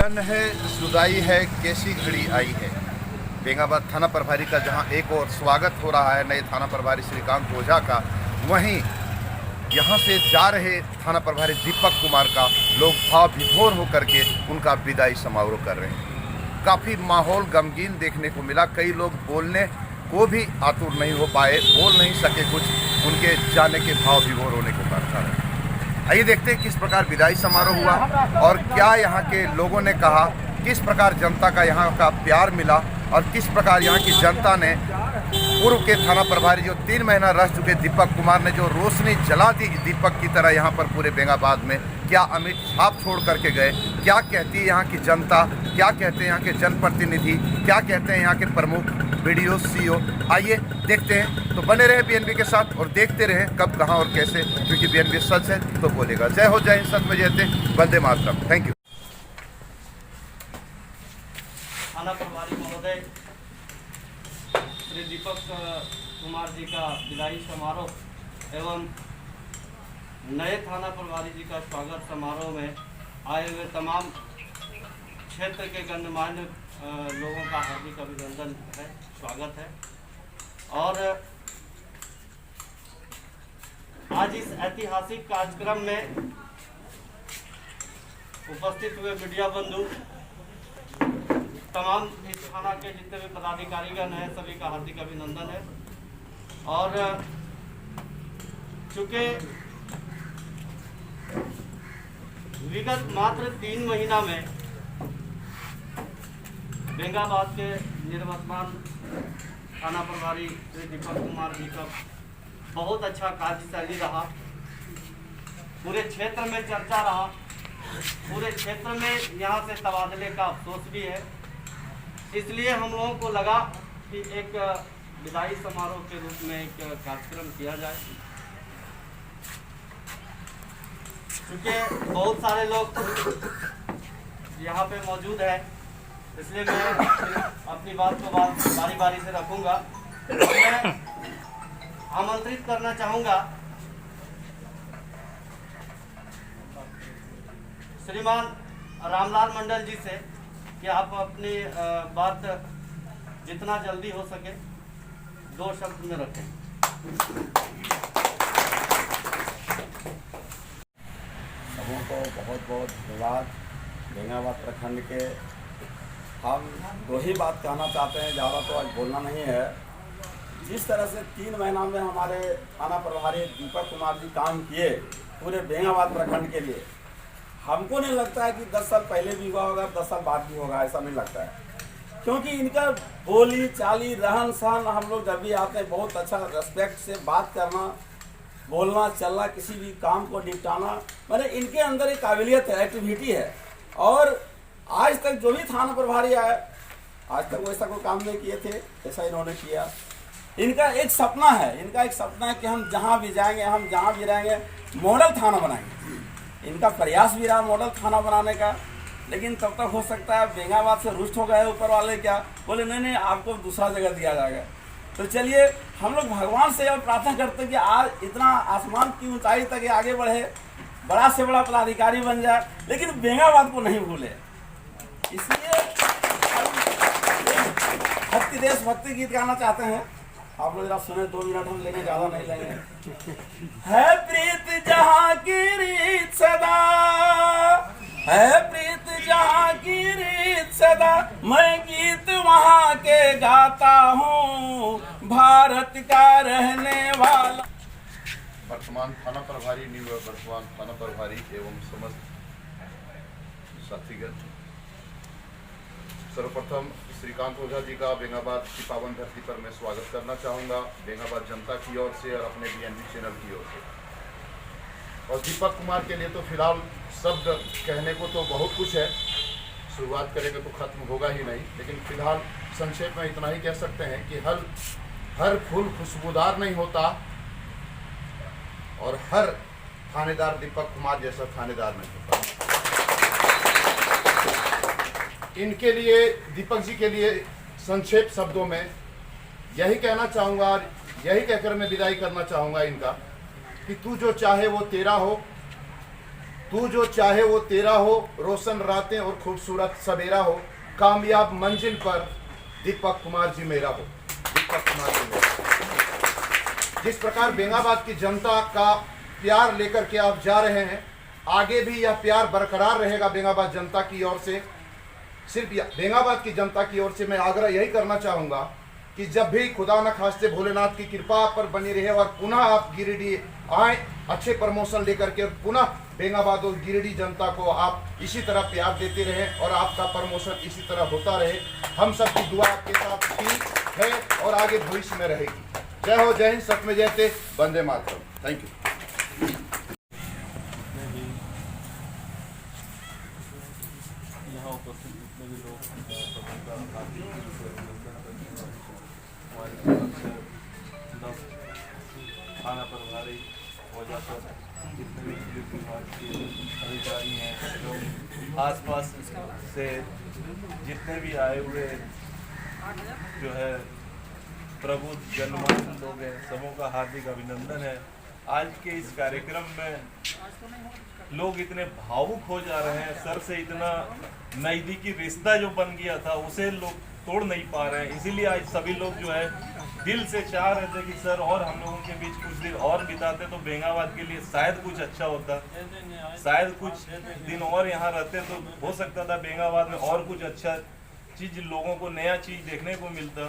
मन है जुदाई है कैसी घड़ी आई है। बेंगाबाद थाना प्रभारी का जहां एक और स्वागत हो रहा है नए थाना प्रभारी श्रीकांत ओझा का, वहीं यहां से जा रहे थाना प्रभारी दीपक कुमार का लोग भाव विभोर होकर के उनका विदाई समारोह कर रहे हैं। काफ़ी माहौल गमगीन देखने को मिला। कई लोग बोलने को भी आतुर नहीं हो पाए, बोल नहीं सके कुछ, उनके जाने के भाव विभोर होने को करता है। आइए देखते हैं किस प्रकार विदाई समारोह हुआ और क्या यहाँ के लोगों ने कहा, किस प्रकार जनता का यहाँ का प्यार मिला और किस प्रकार यहाँ की जनता ने पूर्व के थाना प्रभारी जो 3 महीना रह चुके दीपक कुमार ने जो रोशनी जला दी दीपक की तरह यहाँ पर पूरे बेंगाबाद में, क्या अमिट छाप छोड़ करके गए, क्या कहती है यहाँ की जनता, क्या कहते हैं यहाँ के जनप्रतिनिधि, क्या कहते हैं यहाँ के प्रमुख BDO CO। आइए देखते हैं। तो बने रहे BNB के साथ और देखते रहे कब कहाँ और कैसे, क्योंकि BNB सच है तो बोलेगा। जय हो, जय हिंद, सच में जयते, वंदे मातरम। Thank you. थाना प्रभारी महोदय श्री दीपक कुमार जी का विदाई समारोह एवं नए थाना प्रभारी जी का स्वागत समारोह में आए हुए तमाम क्षेत्र के गणमान्य लोगों का हार्दिक अभिनंदन है, स्वागत है। और आज इस ऐतिहासिक कार्यक्रम में उपस्थित हुए मीडिया बंधु, तमाम इस थाना के जितने भी पदाधिकारीगण हैं, सभी का हार्दिक अभिनंदन है। और चूँकि विगत मात्र 3 महीना में बेंगाबाद के निवर्तमान थाना प्रभारी श्री दीपक कुमार जी का बहुत अच्छा कार्यशैली रहा, पूरे क्षेत्र में चर्चा रहा, पूरे क्षेत्र में यहाँ से तबादले का अफसोस भी है। इसलिए हम लोगों को लगा कि एक विदाई समारोह के रूप में एक कार्यक्रम किया जाए। क्योंकि बहुत सारे लोग यहाँ पे मौजूद हैं, इसलिए मैं अपनी बात को बारी बारी से रखूँगा। मैं आमंत्रित करना चाहूँगा श्रीमान रामलाल मंडल जी से कि आप अपनी बात जितना जल्दी हो सके 2 शब्द में रखें। सबों को बहुत बहुत धन्यवाद। बेंगाबाद प्रखंड के हम 2 ही बात कहना चाहते हैं, ज़्यादा तो आज बोलना नहीं है। जिस तरह से 3 महीना में हमारे थाना प्रभारी दीपक कुमार जी काम किए पूरे बेंगाबाद प्रखंड के लिए, हमको नहीं लगता है कि 10 साल पहले भी हुआ होगा, 10 साल बाद भी होगा, ऐसा नहीं लगता है। क्योंकि इनका बोली चाली रहन सहन, हम लोग जब भी आते हैं बहुत अच्छा रेस्पेक्ट से बात करना, बोलना चलना, किसी भी काम को निपटाना, मैंने इनके अंदर एक काबिलियत है, एक्टिविटी है। और आज तक जो भी थाना प्रभारी आए, आज तक वैसा कोई काम नहीं किए थे ऐसा इन्होंने किया। इनका एक सपना है कि हम जहाँ भी जाएंगे, हम जहाँ भी रहेंगे मॉडल थाना बनाएंगे। इनका प्रयास भी रहा मॉडल थाना बनाने का, लेकिन तब तक हो सकता है बेंगाबाद से रुष्ट हो गए ऊपर वाले, क्या बोले नहीं आपको दूसरा जगह दिया जाएगा। तो चलिए हम लोग भगवान से और प्रार्थना करते हैं कि आज इतना आसमान की ऊंचाई तक आगे बढ़े, बड़ा से बड़ा पदाधिकारी बन जाए, लेकिन बेंगाबाद को नहीं भूले। इसलिए भक्ति देशभक्ति गीत गाना चाहते हैं, आप लोग जरा सुने, 2 मिनट हम लेंगे, ज़्यादा नहीं लेंगे। है प्रीत जहाँ की रीत सदा, है प्रीत जहाँ की रीत सदा, मैं गीत वहाँ के गाता हूँ, भारत का रहने वाला। वर्तमान थाना प्रभारी, वर्तमान थाना प्रभारी एवं समस्त साथीगण, सर्वप्रथम श्रीकांत ओझा जी का बेंगाबाद की पावन धरती पर मैं स्वागत करना चाहूँगा, बेंगाबाद जनता की ओर से और अपने BNB चैनल की ओर से। और दीपक कुमार के लिए तो फिलहाल शब्द कहने को तो बहुत कुछ है, शुरुआत करेंगे तो खत्म होगा ही नहीं, लेकिन फिलहाल संक्षेप में इतना ही कह सकते हैं कि हर फूल खुशबूदार नहीं होता और हर थानेदार दीपक कुमार जैसा थानेदार नहीं होता। इनके लिए, दीपक जी के लिए संक्षेप शब्दों में यही कहना चाहूँगा, यही कहकर मैं विदाई करना चाहूँगा इनका कि तू जो चाहे वो तेरा हो, तू जो चाहे वो तेरा हो, रोशन रातें और खूबसूरत सवेरा हो, कामयाब मंजिल पर दीपक कुमार जी मेरा हो। दीपक कुमार जी मेरा। जिस प्रकार बेंगाबाद की जनता का प्यार लेकर के आप जा रहे हैं, आगे भी यह प्यार बरकरार रहेगा बेंगाबाद जनता की ओर से। सिर्फ बेंगाबाद की जनता की ओर से मैं आग्रह यही करना चाहूँगा कि जब भी खुदा न खास्ते भोलेनाथ की कृपा आप पर बनी रहे और पुनः आप गिरिडीह आए अच्छे प्रमोशन लेकर के, और पुनः बेंगाबाद और गिरिडीह जनता को आप इसी तरह प्यार देते रहें और आपका प्रमोशन इसी तरह होता रहे। हम सब की दुआ आपके साथ थी, है और आगे भविष्य में रहेगी। जय हो, जय हिंद, सत में जयते, वंदे मातरम। Thank you. यहाँ उपस्थित जितने भी लोग हैं सबका हार्दिक अभिनंदन करते हैं। हमारी तरफ से 10 थाना प्रभारी वजह पर जितने भी पुलिस विभाग के अधिकारी हैं, लोग आसपास से जितने भी आए हुए जो है प्रबुद्ध गणमान्य लोग हैं, सबों का हार्दिक अभिनंदन है। आज के इस कार्यक्रम में लोग इतने भावुक हो जा रहे हैं, सर से इतना नज़दीकी रिश्ता जो बन गया था उसे लोग तोड़ नहीं पा रहे हैं। इसीलिए आज सभी लोग जो है दिल से चाह रहे थे कि सर और हम लोगों के बीच कुछ दिन और बिताते तो बेंगाबाद के लिए शायद कुछ अच्छा होता, शायद कुछ दिन और यहाँ रहते तो हो सकता था बेंगाबाद में और कुछ अच्छा चीज़, लोगों को नया चीज़ देखने को मिलता।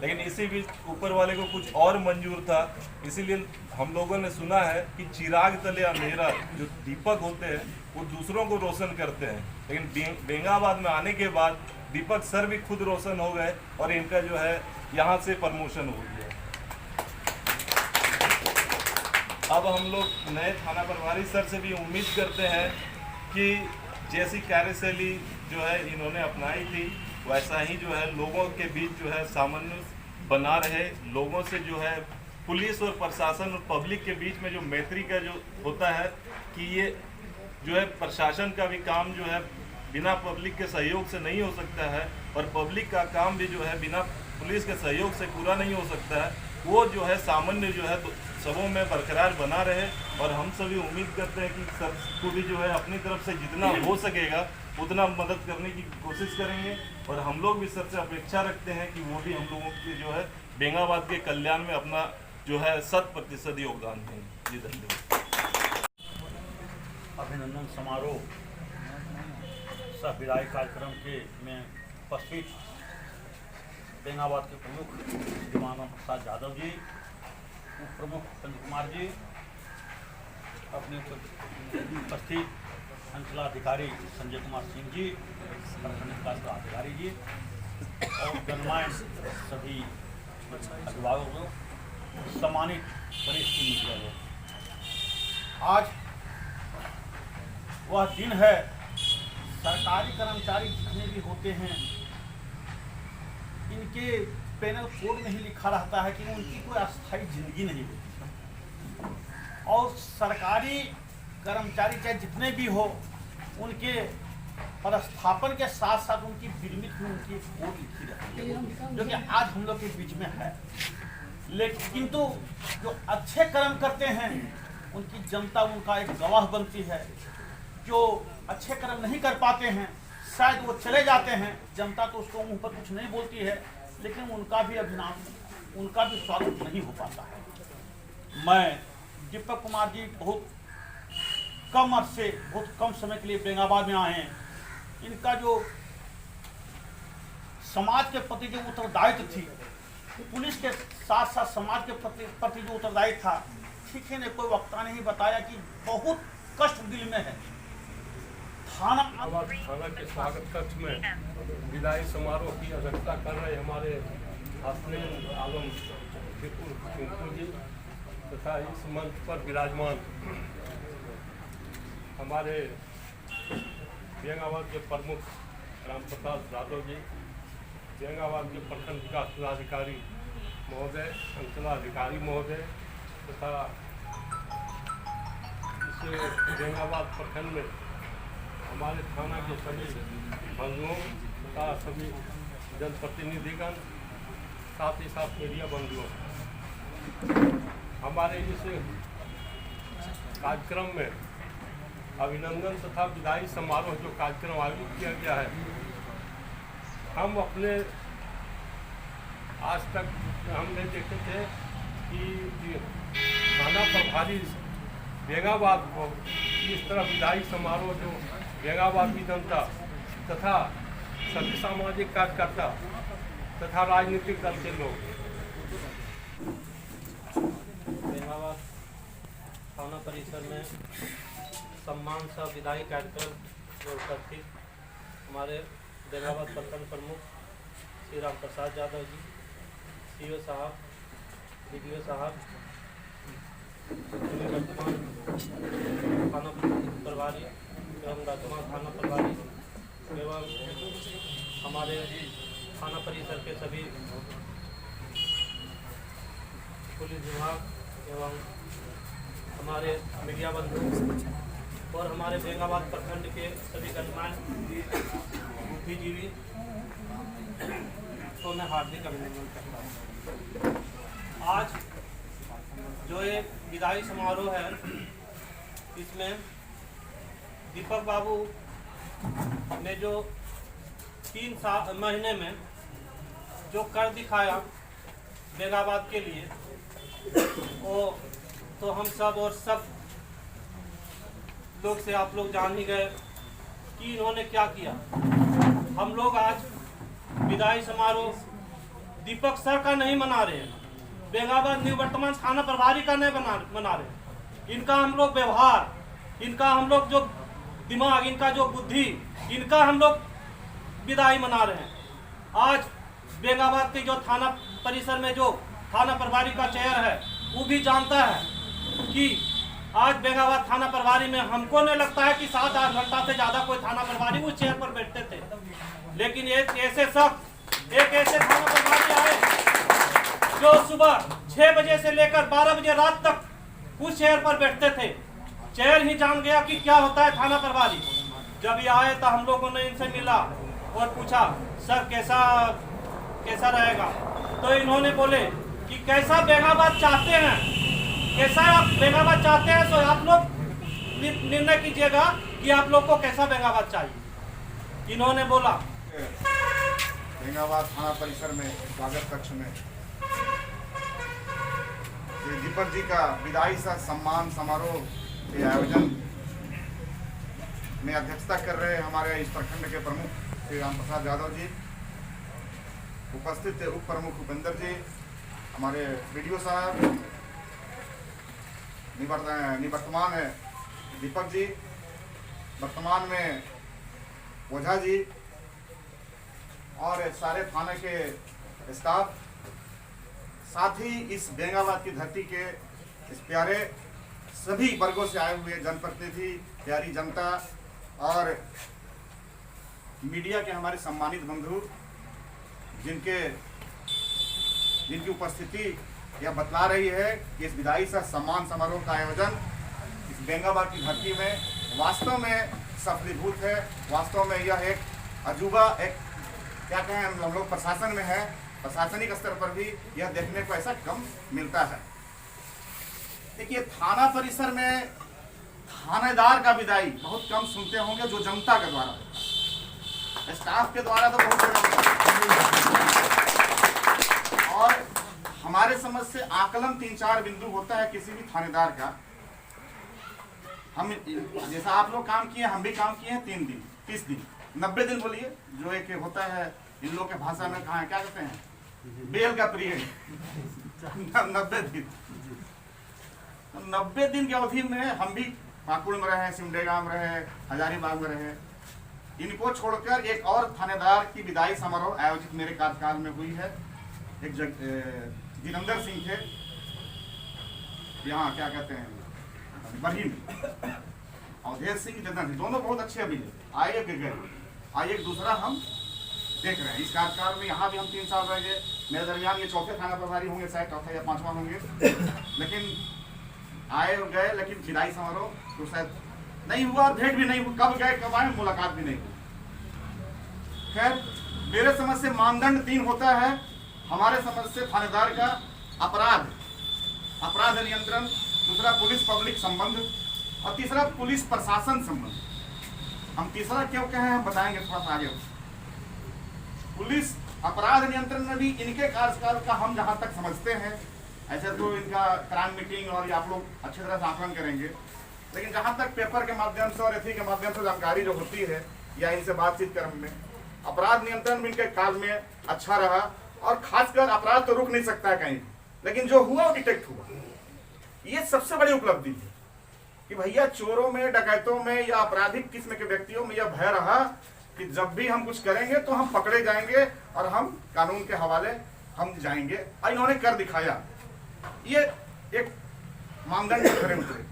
लेकिन इसी बीच ऊपर वाले को कुछ और मंजूर था। इसीलिए हम लोगों ने सुना है कि चिराग तले अंधेरा, जो दीपक होते हैं वो दूसरों को रोशन करते हैं, लेकिन बेंगाबाद में आने के बाद दीपक सर भी खुद रोशन हो गए और इनका जो है यहाँ से प्रमोशन हो गया। अब हम लोग नए थाना प्रभारी सर से भी उम्मीद करते हैं कि जैसी कार्यशैली जो है इन्होंने अपनाई थी वैसा ही जो है लोगों के बीच जो है सामंजस्य बना रहे। लोगों से जो है पुलिस और प्रशासन और पब्लिक के बीच में जो मैत्री का जो होता है कि ये जो है प्रशासन का भी काम जो है बिना पब्लिक के सहयोग से नहीं हो सकता है, और पब्लिक का काम भी जो है बिना पुलिस के सहयोग से पूरा नहीं हो सकता है। वो जो है सामान्य जो है सबों में बरकरार बना रहे, और हम सभी उम्मीद करते हैं कि सबको भी जो है अपनी तरफ से जितना हो सकेगा उतना मदद करने की कोशिश करेंगे। और हम लोग भी सर से अपेक्षा रखते हैं कि वो भी हम लोगों के जो है बेंगाबाद के कल्याण में अपना जो है 100% योगदान देंगे। जी धन्यवाद। अभिनंदन समारोह सह विदाई कार्यक्रम के में उपस्थित बेंगाबाद के प्रमुख दिवानंद प्रसाद यादव जी, उप प्रमुख चंद्र कुमार जी, अपने उपस्थित अंचलाधिकारी संजय कुमार सिंह जी, प्रखंड विकास अधिकारी जी और गणमान्य सभी अभिभावक लोग, सम्मानित वरिष्ठ मीडिया लोग, आज वह दिन है सरकारी कर्मचारी जितने भी होते हैं इनके पैनल कोड में ही लिखा रहता है कि उनकी कोई अस्थायी जिंदगी नहीं होती, और सरकारी कर्मचारी चाहे जितने भी हो उनके पदस्थापन के साथ साथ उनकी विरमित में उनकी कोड लिखी रहती है, जो कि आज हम लोग के बीच में है। लेकिन किंतु जो अच्छे कर्म करते हैं उनकी जनता उनका एक गवाह बनती है। जो अच्छे कर्म नहीं कर पाते हैं शायद वो चले जाते हैं, जनता तो उसको मुंह पर कुछ नहीं बोलती है, लेकिन उनका भी अभिनंदन, उनका भी स्वागत नहीं हो पाता है। मैं दीपक कुमार जी बहुत कम अरसे, बहुत कम समय के लिए बेंगाबाद में आए हैं। इनका जो समाज के प्रति जो उत्तरदायित्व थी, पुलिस के साथ साथ समाज के प्रति जो उत्तरदायित्व था, ठीक है, ने कोई वक्ता नहीं बताया कि बहुत कष्ट दिल में है। थाना के स्वागत कक्ष में विदाई समारोह की अध्यक्षता कर रहे हमारे हसनैन आलम टिंकू जी तथा इस मंच पर विराजमान हमारे बेंगाबाद के प्रमुख राम प्रसाद यादव जी, बेंगाबाद के प्रखंड विकास पदाधिकारी महोदय, अंचलाधिकारी महोदय तथा इस बेंगाबाद प्रखंड में हमारे थाना के सभी बंधुओं तथा सभी जनप्रतिनिधिगण, साथ ही साथ मीडिया बंधुओं, हमारे इस कार्यक्रम में अभिनंदन तथा विदाई समारोह जो कार्यक्रम आयोजित किया गया है, हम अपने आज तक हमने देखे थे कि थाना प्रभारी बेंगाबाद को इस तरह विदाई समारोह जो बेंगाबाद की जनता तथा सभी सामाजिक कार्यकर्ता तथा राजनीतिक दल के लोग बेंगाबाद थाना परिसर में सम्मान सा विदाई कार्यक्रम में उपस्थित हमारे बेंगाबाद प्रखंड प्रमुख श्री राम प्रसाद यादव जी, सीओ साहब, डीडीओ साहब, वर्तमान थाना प्रभारी एवं वर्तमान थाना प्रभारी एवं हमारे थाना परिसर के सभी पुलिस विभाग एवं हमारे मीडिया बंधु और हमारे बेंगाबाद प्रखंड के सभी गणमान्य बुद्धिजीवी को मैं हार्दिक अभिनंदन करता हूँ। आज जो एक विदाई समारोह है, इसमें दीपक बाबू ने जो 3 महीने में जो कर दिखाया बेंगाबाद के लिए, वो तो हम सब और सब लोग से आप लोग जान ही गए कि इन्होंने क्या किया। हम लोग आज विदाई समारोह दीपक सर का नहीं मना रहे हैं, बेंगाबाद निवर्तमान थाना प्रभारी का नहीं मना रहे। इनका हम लोग व्यवहार, इनका हम लोग जो दिमाग, इनका जो बुद्धि, इनका हम लोग विदाई मना रहे हैं। आज बेंगाबाद के जो थाना परिसर में जो थाना प्रभारी का चेयर है, वो भी जानता है कि आज बेंगाबाद थाना प्रभारी में हमको नहीं लगता है कि 7-8 घंटा से ज़्यादा कोई थाना प्रभारी उस चेयर पर बैठते थे, लेकिन एक ऐसे थाना प्रभारी आए जो सुबह 6 बजे से लेकर 12 बजे रात तक उस चेयर पर बैठते थे। चेयर ही जान गया कि क्या होता है थाना प्रभारी। जब ये आए तो हम लोगों ने इनसे मिला और पूछा, सर कैसा रहेगा? तो इन्होंने बोले कि कैसा बेंगाबाद चाहते हैं, कैसा आप बेंगाबाद चाहते हैं, तो आप लोग निर्णय कीजिएगा कि आप लोग को कैसा बेंगाबाद चाहिए। इन्होंने बोला बेंगाबाद थाना परिसर में स्वागत कक्ष में श्री दीपक जी का विदाई सा सम्मान समारोह के आयोजन में अध्यक्षता कर रहे हमारे इस प्रखंड के प्रमुख श्री राम प्रसाद यादव जी, उपस्थित उप प्रमुख उपेंद्र जी, हमारे वीडियो साहब, निवर्तमान दीपक जी, वर्तमान में ओझा जी और सारे थाने के स्टाफ, साथ ही इस बेंगाबाद की धरती के इस प्यारे सभी वर्गों से आए हुए जनप्रतिनिधि, प्यारी जनता और मीडिया के हमारे सम्मानित बंधु, जिनकी उपस्थिति यह बतला रही है कि इस विदाई सा सम्मान समारोह का आयोजन इस बेंगाबाद की धरती में वास्तव में सफलीभूत है। वास्तव में यह एक अजूबा, एक क्या कहें, हम लोग प्रशासन में है, प्रशासनिक स्तर पर भी यह देखने को ऐसा कम मिलता है। देखिए, थाना परिसर में थानेदार का विदाई बहुत कम सुनते होंगे, जो जनता के द्वारा होता है, स्टाफ के द्वारा तो बहुत। और हमारे समझ से आकलन 3-4 बिंदु होता है किसी भी थानेदार का। हम जैसा आप लोग काम किए, हम भी काम किए हैं 3 दिन, 30 दिन, 90 दिन बोलिए, जो एक होता है इन लोग के भाषा में, कहाँ क्या कहते हैं, बेल का पीरियड 90 दिन। 90 दिन की अवधि में हम भी पाकुड़ में रहे, सिमडेगा में रहे, हजारीबाग में रहे। इनको छोड़कर एक और थानेदार की विदाई समारोह आयोजित मेरे कार्यकाल में हुई है। एक जिनेंद्र सिंह थे, यहाँ क्या कहते हैं, बरही में, अवधेश सिंह जितेंद्र सिंह, दोनों बहुत अच्छे अभी आए गए। आइए एक दूसरा हम देख रहे हैं इस कार्यकाल में। यहाँ भी हम 3 साल रह गए, मेरे दरमियान ये 4थे थाना प्रभारी होंगे, शायद 4था या 5वां होंगे, लेकिन आए और गए, लेकिन विदाई समारोह तो शायद नहीं हुआ, भेंट भी नहीं हुई, कब गए कब आए मुलाकात भी नहीं हुई। खैर, मेरे समझ से मानदंड 3 होता है हमारे समझ से थानेदार का: अपराध नियंत्रण, दूसरा पुलिस पब्लिक संबंध, और तीसरा पुलिस प्रशासन संबंध। हम तीसरा क्यों कहे हम बताएंगे थोड़ा सा आगे। पुलिस अपराध नियंत्रण में भी इनके कार्यकाल का हम जहां तक समझते हैं, ऐसे तो इनका क्राइम मीटिंग और ये आप लोग अच्छी तरह से आकलन करेंगे, लेकिन जहां तक पेपर के माध्यम से और एथी के माध्यम से जानकारी जो होती है या इनसे बातचीत क्रम में, अपराध नियंत्रण भी इनके काल में अच्छा रहा। और खासकर अपराध तो रुक नहीं सकता है कहीं, लेकिन जो हुआ वो डिटेक्ट हुआ। ये सबसे बड़ी उपलब्धि है कि भैया चोरों में, डकैतों में या आपराधिक किस्म के व्यक्तियों में यह भय रहा कि जब भी हम कुछ करेंगे तो हम पकड़े जाएंगे और हम कानून के हवाले हम जाएंगे, और इन्होंने कर दिखाया। ये एक मानदंड पर खरे उतरे।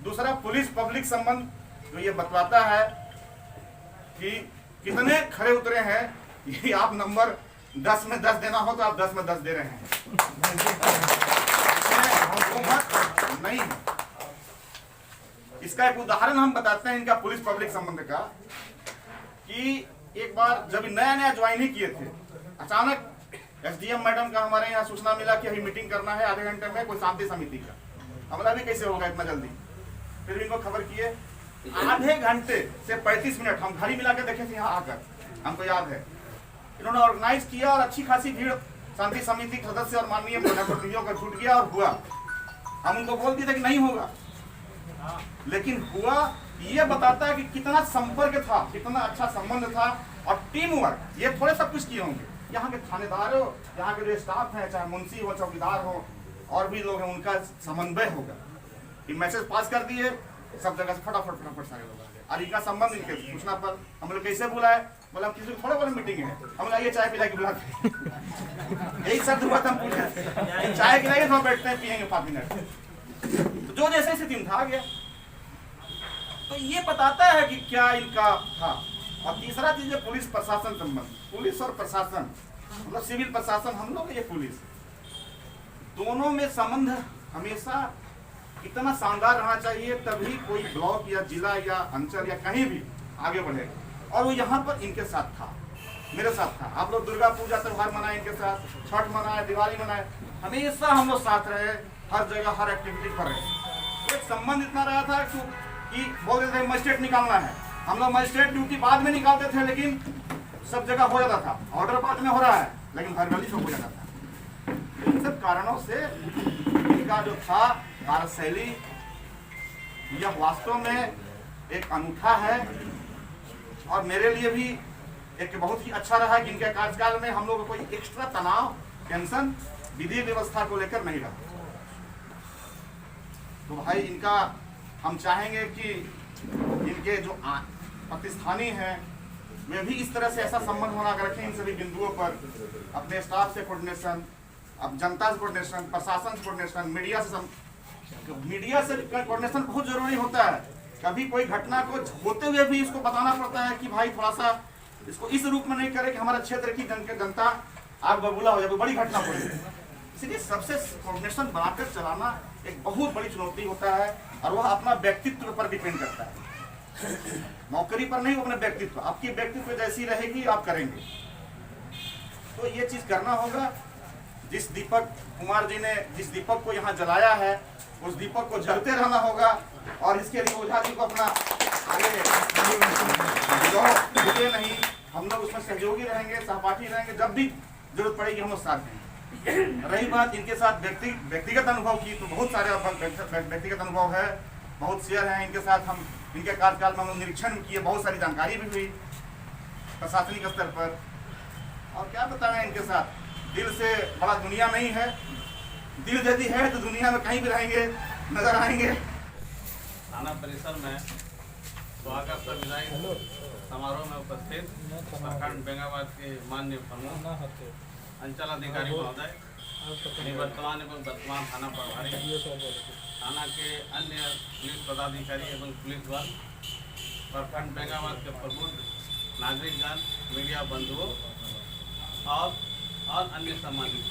दूसरा पुलिस पब्लिक संबंध जो ये बतलाता है कि कितने खरे उतरे हैं। ये आप नंबर 10 में 10 देना हो तो आप 10 में 10 दे रहे हैं। नहीं, इसका एक उदाहरण हम बताते हैं इनका पुलिस पब्लिक संबंध का, कि एक बार जब नया नया ज्वाइन ही किए थे, अचानक एसडीएम मैडम का हमारे यहाँ सूचना मिला कि अभी मीटिंग करना है आधे घंटे में कोई शांति समिति का। हमला भी कैसे होगा इतना जल्दी। फिर इनको खबर किए, आधे घंटे से 35 मिनट हम घड़ी मिला के देखे थे यहाँ आकर, हमको याद है। इन्होंने ऑर्गेनाइज किया और अच्छी खासी भीड़ शांति समिति के सदस्य और माननीय प्रतिनिधियों का छूट गया और हुआ। हम उनको बोल दिए थे कि नहीं होगा, लेकिन हुआ। ये बताता है कि कितना संपर्क था, कितना अच्छा संबंध था और टीम वर्क। ये थोड़े सब कुछ किए होंगे, यहाँ के थानेदार हो, यहाँ के जो स्टाफ है, चाहे मुंशी हो, चौकीदार हो, और भी लोग हैं, उनका समन्वय होगा। ये मैसेज पास कर दिए, सब जगह से फटाफट सारे लोग आ गए। और इनका संबंध इनके सूचना पर हम लोग कैसे बुलाए, बोला किसी को थोड़ा बड़ा मीटिंग है, हम लाइए चाय पिला के बुला के यही सब बात हम पूछे, चाय पिलाइए तो बैठते हैं पियेंगे 5 मिनट। तो जो जैसे स्थिति था आ गया। तो ये बताता है कि क्या इनका था। और तीसरा चीज है पुलिस प्रशासन संबंध। पुलिस और प्रशासन मतलब सिविल प्रशासन, हम लोग ये पुलिस, दोनों में संबंध हमेशा इतना शानदार रहना चाहिए, तभी कोई ब्लॉक या जिला या अंचल या कहीं भी आगे बढ़ेगा। और वो यहाँ पर इनके साथ था, मेरे साथ था। आप लोग दुर्गा पूजा त्योहार मनाए इनके साथ, छठ मनाए, दिवाली मनाए, हमेशा हम लोग साथ रहे, हर जगह हर एक्टिविटी पर रहे। एक संबंध इतना रहा था कि बोल रहे थे मजिस्ट्रेट निकालना है, हम लोग मजिस्ट्रेट ड्यूटी बाद में निकालते थे, लेकिन सब जगह हो जाता था। ऑर्डर बाद में हो रहा है, लेकिन वर्बली सब हो जाता था। इन सब कारणों से इनका जो था कार्यशैली, यह वास्तव में एक अनूठा है और मेरे लिए भी एक बहुत ही अच्छा रहा कि इनके कार्यकाल में हम लोग को कोई एक्स्ट्रा तनाव, टेंशन विधि व्यवस्था को लेकर नहीं रहा। तो भाई इनका हम चाहेंगे कि इनके जो प्रतिष्ठानी हैं वे भी इस तरह से ऐसा संबंध बना कर रखें इन सभी बिंदुओं पर, अपने स्टाफ से कोऑर्डिनेशन, अब जनता से कोऑर्डिनेशन, प्रशासन से कोऑर्डिनेशन, मीडिया से कोऑर्डिनेशन बहुत जरूरी होता है। कभी कोई घटना को होते हुए भी इसको बताना पड़ता है कि भाई थोड़ा सा इसको इस रूप में नहीं करे कि हमारा क्षेत्र की जनता आग बबूला हो जाए, बड़ी घटना पड़ी। इसलिए सबसे कोऑर्डिनेशन बनाकर चलाना एक बहुत बड़ी चुनौती होता है और वह अपना व्यक्तित्व पर डिपेंड करता है, नौकरी पर नहीं, अपने व्यक्तित्व। आपकी व्यक्तित्व जैसी रहेगी आप करेंगे। तो ये चीज करना होगा। जिस दीपक कुमार जी ने जिस दीपक को यहाँ जलाया है, उस दीपक को जलते रहना होगा और इसके लिए ओझा जी को अपना आगे नहीं, हम लोग उसमें सहयोगी रहेंगे, सहपाठी रहेंगे। जब भी जरूरत पड़ेगी हम लोग साथ देंगे। रही बात इनके साथ व्यक्तिगत अनुभव की, तो बहुत सारे व्यक्तिगत अनुभव है, बहुत शेयर हैं इनके साथ। हम इनके कार्यकाल में हम लोग निरीक्षण किए, बहुत सारी जानकारी भी हुई प्रशासनिक स्तर पर। और क्या बताएं इनके साथ, दिल से बड़ा दुनिया नहीं है। दिल यदि है तो दुनिया में कहीं भी रहेंगे, नजर आएंगे। थाना परिसर में स्वागत विदाई समारोह में उपस्थित प्रखंड बेंगाबाद के माननीय प्रमुख अंचल अधिकारी महोदय, निवर्तमान एवं वर्तमान थाना प्रभारी, थाना के अन्य पुलिस पदाधिकारी एवं पुलिस बल, प्रखंड बेंगाबाद के प्रमुख नागरिकगण, मीडिया बंधुओं और अन्य सम्मानित,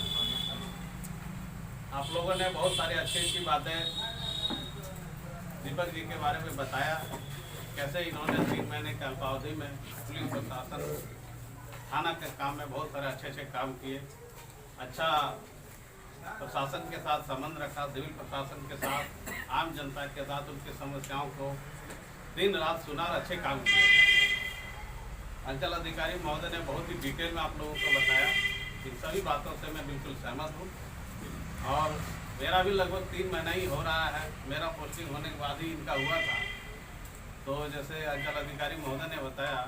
आप लोगों ने बहुत सारी अच्छी बातें दीपक जी के बारे में बताया। कैसे इन्होंने 3 महीने के अल्पावधि में पुलिस प्रशासन थाना के काम में बहुत सारे अच्छे काम किए, अच्छा प्रशासन के साथ संबंध रखा, सिविल प्रशासन के साथ, आम जनता के साथ उनकी समस्याओं को दिन रात सुना और अच्छे काम किए। अंचल अधिकारी महोदय ने बहुत ही डिटेल में आप लोगों को बताया। इन सभी बातों से मैं बिल्कुल सहमत हूँ और मेरा भी लगभग 3 महीना ही हो रहा है। मेरा पोस्टिंग होने के बाद ही इनका हुआ था। तो जैसे अंचल अधिकारी महोदय ने बताया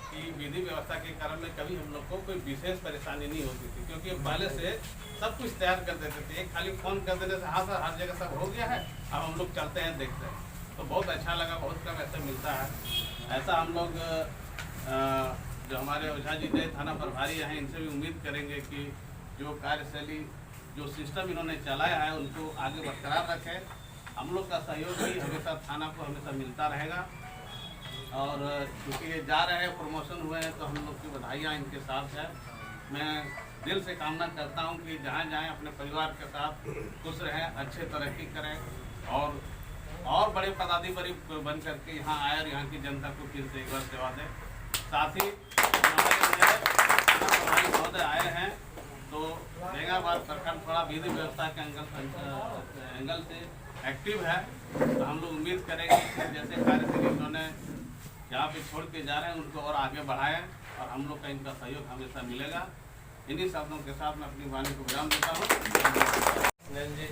कि विधि व्यवस्था के कारण में कभी हम लोग को कोई विशेष परेशानी नहीं होती थी, क्योंकि पहले से सब कुछ तैयार कर देते थे। एक खाली फ़ोन कर देने से हाँ सर हर जगह सब हो गया है, अब हम लोग चलते हैं देखते हैं। तो बहुत अच्छा लगा, बहुत कम ऐसा मिलता है। ऐसा हम लोग जो हमारे ओझा जी थे थाना प्रभारी हैं, इनसे भी उम्मीद करेंगे कि जो कार्यशैली जो सिस्टम इन्होंने चलाया है उनको आगे बरकरार रखें। हम लोग का सहयोग भी हमेशा थाना को हमेशा मिलता रहेगा। और क्योंकि ये जा रहे हैं, प्रमोशन हुए हैं, तो हम लोग की बधाइयाँ इनके साथ है। मैं दिल से कामना करता हूँ कि जहाँ जाएँ अपने परिवार के साथ खुश रहें, अच्छे तरक्की करें और बड़े पदाधिकारी बन करके यहाँ आए और यहाँ की जनता को फिर से एक बार सेवा दें। साथ ही हमारे महोदय आए हैं तो बेंगाबाद प्रखंड थोड़ा विधि व्यवस्था के एंगल से एक्टिव है। तो हम लोग उम्मीद करेंगे कि जैसे कार्यशैली उन्होंने यहाँ पे छोड़ के जा रहे हैं उनको और आगे बढ़ाएं और हम लोग का इनका सहयोग हमेशा मिलेगा। इन्हीं शब्दों के साथ मैं अपनी वाणी को विराम देता हूँ। स्नेह जी,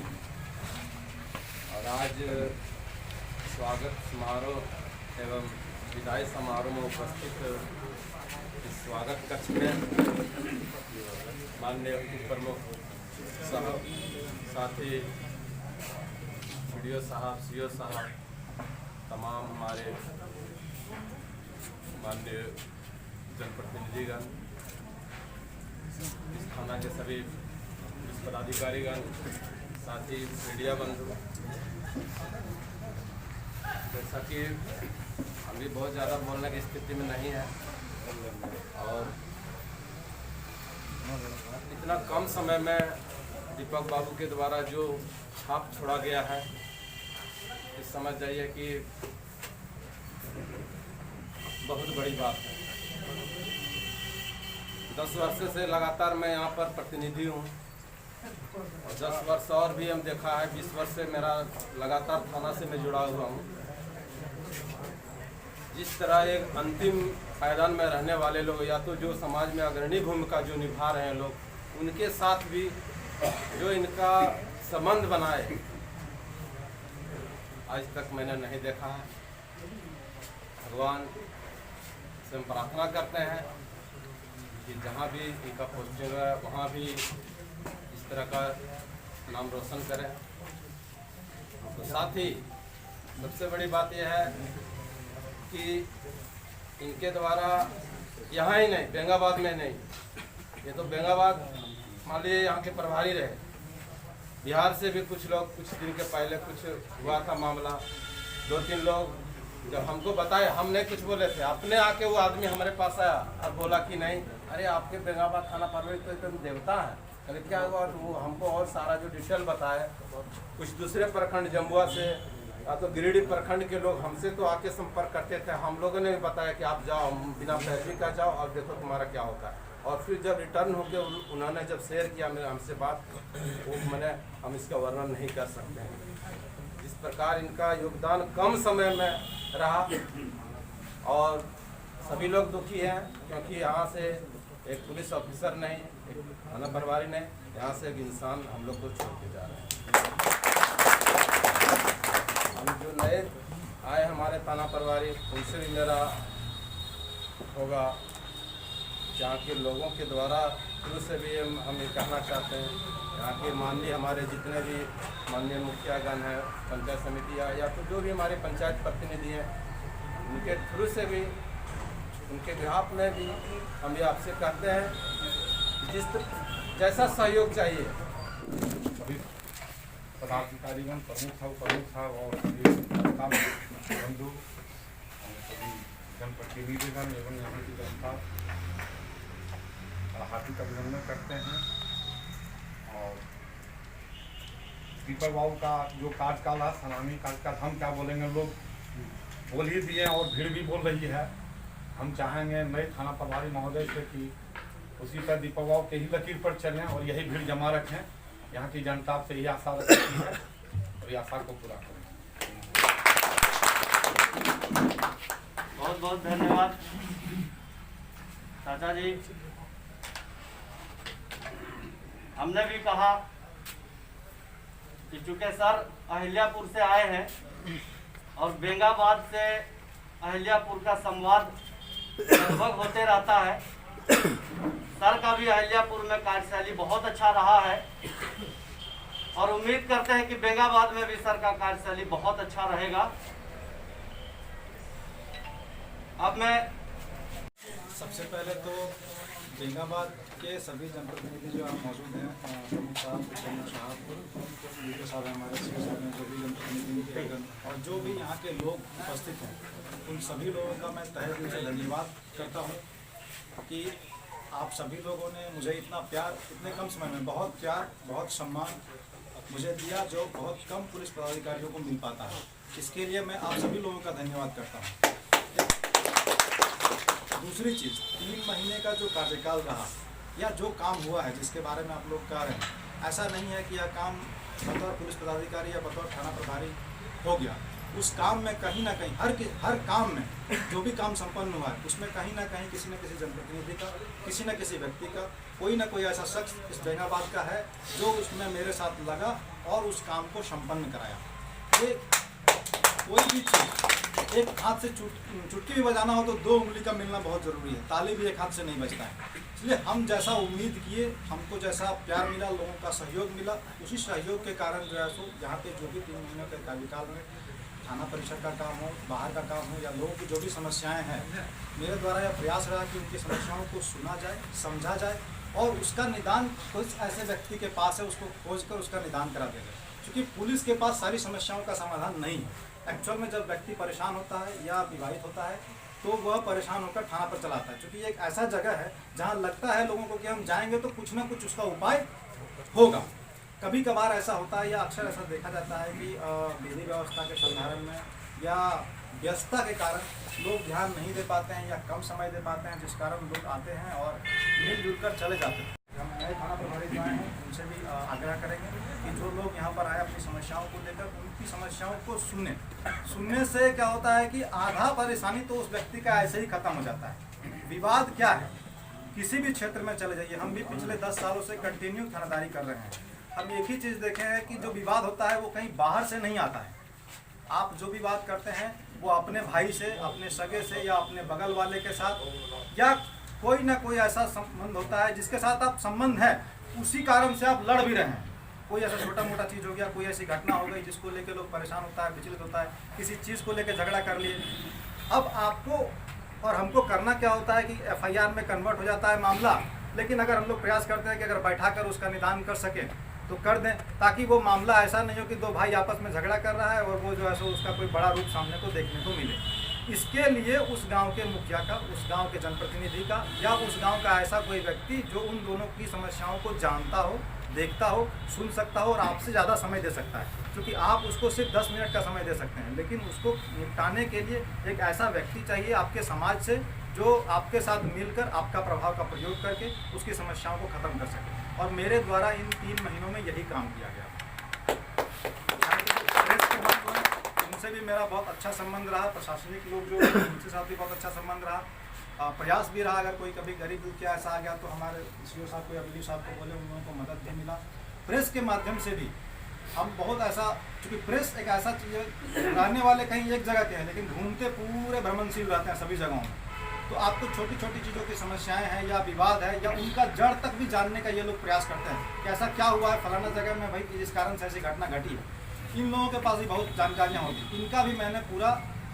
और आज स्वागत समारोह एवं विदाई समारोह में उपस्थित इस स्वागत कक्ष में माननीय उप प्रमुख साहब, साथ ही BDO साहब, CO साहब, तमाम हमारे माननीय जनप्रतिनिधिगण, इस थाना के सभी पदाधिकारीगण, साथ ही मीडिया बंधु, जैसा कि हम भी बहुत ज़्यादा बोलने की स्थिति में नहीं है और इतना कम समय में दीपक बाबू के द्वारा जो छाप छोड़ा गया है, इस समझ जाइए कि बहुत बड़ी बात है। 10 वर्ष से लगातार मैं यहाँ पर प्रतिनिधि हूँ और 10 वर्ष और भी हम देखा है, 20 वर्ष से मेरा लगातार थाना से मैं जुड़ा हुआ हूँ। जिस तरह एक अंतिम पायदान में रहने वाले लोग या तो जो समाज में अग्रणी भूमिका जो निभा रहे हैं लोग, उनके साथ भी जो इनका संबंध बनाए, आज तक मैंने नहीं देखा है। भगवान से हम प्रार्थना करते हैं कि जहाँ भी इनका पोस्टिंग है वहाँ भी इस तरह का नाम रोशन करें। तो साथ ही सबसे बड़ी बात यह है कि इनके द्वारा यहाँ ही नहीं, बेंगाबाद में नहीं, ये तो बेंगाबाद मान लीजिए यहाँ के प्रभारी रहे, बिहार से भी कुछ लोग कुछ दिन के पहले कुछ हुआ था मामला, 2-3 लोग जब हमको बताए, हम नहीं कुछ बोले थे, अपने आके वो आदमी हमारे पास आया और बोला कि नहीं, अरे आपके बेंगाबाद थाना प्रभारी तो एकदम देवता है। अरे क्या हुआ? तो वो हमको और सारा जो डिटेल बताए। कुछ दूसरे प्रखंड जम्बुआ से या तो गिरिडीह प्रखंड के लोग हमसे तो आके संपर्क करते थे, हम लोगों ने भी बताया कि आप जाओ, बिना पैरवी का जाओ और देखो तुम्हारा क्या होता है। और फिर जब रिटर्न होकर उन्होंने जब शेयर किया मेरे हमसे बात, वो मैंने हम इसका वर्णन नहीं कर सकते हैं। इस प्रकार इनका योगदान कम समय में रहा और सभी लोग दुखी हैं, क्योंकि यहाँ से एक पुलिस ऑफिसर नहीं, एक थाना प्रभारी नहीं, यहाँ से एक इंसान हम लोग को छोड़ के जा रहे हैं। हम जो नए आए हमारे थाना प्रभारी, उनसे भी मेरा होगा, यहाँ के लोगों के द्वारा शुरू से भी हम ये कहना चाहते हैं, यहाँ के माननीय हमारे जितने भी माननीय मुखियागण हैं, पंचायत समिति या तो जो भी हमारे पंचायत प्रतिनिधि हैं, उनके थ्रू से भी, उनके बिहाफ में भी हम ये आपसे कहते हैं जैसा सहयोग चाहिए। सभी पदाधिकारीगण, प्रमुख था और सभी बंधु, सभी जनप्रतिनिधिगण एवं यहाँ की जनता हार्दिक अभिनंदन करते हैं। और दीपक बाबू का जो कार्यकाल है, सराहनीय कार्यकाल, हम क्या बोलेंगे, लोग बोल ही दिए और भीड़ भी बोल रही है। हम चाहेंगे नए थाना प्रभारी महोदय से कि उसी पर दीपक बाबू के ही लकीर पर चलें और यही भीड़ जमा रखें यहाँ की जनता से यही आशा रखती है और ये आशा को पूरा करें। बहुत बहुत धन्यवाद चाचा जी। हमने भी कहा कि चूंकि सर अहिल्यापुर से आए हैं और बेंगाबाद से अहिल्यापुर का संवाद लगभग होते रहता है, सर का भी अहिल्यापुर में कार्यशैली बहुत अच्छा रहा है और उम्मीद करते हैं कि बेंगाबाद में भी सर का कार्यशैली बहुत अच्छा रहेगा। अब मैं सबसे पहले तो बेंगाबाद के सभी जनप्रतिनिधि जो यहाँ मौजूद हैं, प्रमुख साहब, प्रमुख साहब, वीडियो साहब, हमारे सी साहब हैं, जो भी जनप्रतिनिधि और जो भी यहाँ के लोग उपस्थित हैं, उन सभी लोगों का मैं तहे दिल से धन्यवाद करता हूँ कि आप सभी लोगों ने मुझे इतना प्यार, इतने कम समय में बहुत प्यार, बहुत सम्मान मुझे दिया, जो बहुत कम पुलिस पदाधिकारियों को मिल पाता है। इसके लिए मैं आप सभी लोगों का धन्यवाद करता हूँ। दूसरी चीज़, 3 महीने का जो कार्यकाल रहा या जो काम हुआ है जिसके बारे में आप लोग कह रहे हैं, ऐसा नहीं है कि यह काम बतौर पुलिस पदाधिकारी या बतौर थाना प्रभारी हो गया। उस काम में कहीं ना कहीं हर काम में जो भी काम संपन्न हुआ है उसमें कहीं ना कहीं किसी न किसी जनप्रतिनिधि का, किसी न किसी व्यक्ति का, कोई ना कोई ऐसा शख्स इस बेंगाबाद का है जो उसमें मेरे साथ लगा और उस काम को संपन्न कराया। ये कोई भी चीज़ एक हाथ से चुटकी भी बजाना हो तो 2 उंगली का मिलना बहुत ज़रूरी है, ताली भी एक हाथ से नहीं बजता है। इसलिए हम जैसा उम्मीद किए, हमको जैसा प्यार मिला, लोगों का सहयोग मिला, उसी सहयोग के कारण जो है सो यहाँ पे जो भी 3 महीनों के कार्यकाल में थाना परिसर का काम हो, बाहर का काम हो या लोगों की जो भी समस्याएं हैं, मेरे द्वारा यह प्रयास रहा कि उनकी समस्याओं को सुना जाए, समझा जाए और उसका निदान कुछ ऐसे व्यक्ति के पास है उसको खोज कर उसका निदान करा दिया जाए। क्योंकि पुलिस के पास सारी समस्याओं का समाधान नहीं है। एक्चुअल में जब व्यक्ति परेशान होता है या विवाहित होता है तो वह परेशान होकर थाना पर चला आता है, क्योंकि एक ऐसा जगह है जहाँ लगता है लोगों को कि हम जाएंगे तो कुछ ना कुछ उसका उपाय होगा। कभी कभार ऐसा होता है या अक्सर ऐसा देखा जाता है कि विधि व्यवस्था के संधारण में या व्यस्तता के कारण लोग ध्यान नहीं दे पाते हैं या कम समय दे पाते हैं, जिस कारण लोग आते हैं और मिलजुल कर चले जाते हैं। हम नए थाना प्रभारी जो आए हैं उनसे भी आग्रह करेंगे कि जो लोग यहाँ पर आए अपनी समस्याओं को लेकर उनकी समस्याओं को सुनने से क्या होता है कि आधा परेशानी तो उस व्यक्ति का ऐसे ही खत्म हो जाता है। विवाद क्या है, किसी भी क्षेत्र में चले जाइए, हम भी पिछले 10 सालों से कंटिन्यू थानादारी कर रहे हैं। हम एक ही चीज़ देखे हैं कि जो विवाद होता है वो कहीं बाहर से नहीं आता है। आप जो भी बात करते हैं वो अपने भाई से, अपने सगे से या अपने बगल वाले के साथ या कोई ना कोई ऐसा संबंध होता है जिसके साथ आप संबंध है, उसी कारण से आप लड़ भी रहे हैं। कोई ऐसा छोटा मोटा चीज़ हो गया, कोई ऐसी घटना हो गई जिसको लेके लोग परेशान होता है, विचलित होता है, किसी चीज़ को लेके झगड़ा कर लिए। अब आपको और हमको करना क्या होता है कि FIR में कन्वर्ट हो जाता है मामला, लेकिन अगर हम लोग प्रयास करते हैं कि अगर बैठा कर उसका निदान कर सकें तो कर दें, ताकि वो मामला ऐसा नहीं हो कि 2 भाई आपस में झगड़ा कर रहा है और वो जो है सो उसका कोई बड़ा रूप सामने को देखने को मिले। इसके लिए उस गांव के मुखिया का, उस गांव के जनप्रतिनिधि का या उस गांव का ऐसा कोई व्यक्ति जो उन दोनों की समस्याओं को जानता हो, देखता हो, सुन सकता हो और आपसे ज़्यादा समय दे सकता है। क्योंकि आप उसको सिर्फ 10 मिनट का समय दे सकते हैं, लेकिन उसको निपटाने के लिए एक ऐसा व्यक्ति चाहिए आपके समाज से जो आपके साथ मिलकर आपका प्रभाव का प्रयोग करके उसकी समस्याओं को ख़त्म कर सके। और मेरे द्वारा इन 3 महीनों में यही काम किया गया। उनसे भी मेरा बहुत अच्छा संबंध रहा, प्रशासनिक लोग जो उनसे साथ भी बहुत अच्छा संबंध रहा, प्रयास भी रहा। अगर कोई कभी गरीब दुख क्या ऐसा आ गया तो हमारे CO साहब को या BDO साहब को बोले, उन लोगों को मदद भी मिला। प्रेस के माध्यम से भी हम बहुत ऐसा, क्योंकि प्रेस एक ऐसा चीज़ है, रहने वाले कहीं एक जगह के हैं लेकिन घूमते पूरे भ्रमणशील रहते हैं सभी जगहों में। तो आपको छोटी छोटी चीज़ों की समस्याएं हैं या विवाद है या उनका जड़ तक भी जानने का ये लोग प्रयास करते हैं कि ऐसा क्या हुआ है फलाना जगह में भाई, जिस कारण से ऐसी घटना घटी है। इन लोगों के पास भी बहुत जानकारियाँ होती, इनका भी मैंने पूरा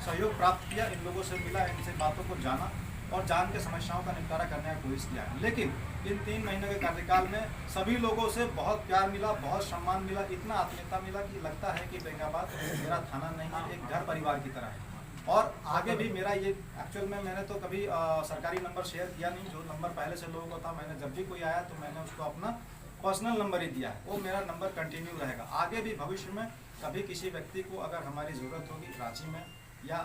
सहयोग प्राप्त किया, इन लोगों से मिला, इनसे बातों को जाना और जान के समस्याओं का निपटारा करने का कोशिश किया है। लेकिन इन 3 महीने के कार्यकाल में सभी लोगों से बहुत प्यार मिला, बहुत सम्मान मिला, इतना आत्मीयता मिला कि लगता है कि बेंगाबाद मेरा थाना नहीं है, एक घर परिवार की तरह है। और आगे भी मेरा ये एक्चुअल में मैंने तो कभी सरकारी नंबर शेयर किया नहीं, जो नंबर पहले से लोगों को था, मैंने जब भी कोई आया तो मैंने उसको अपना पर्सनल नंबर ही दिया है, वो मेरा नंबर कंटिन्यू रहेगा। आगे भी भविष्य में कभी किसी व्यक्ति को अगर हमारी ज़रूरत होगी रांची में या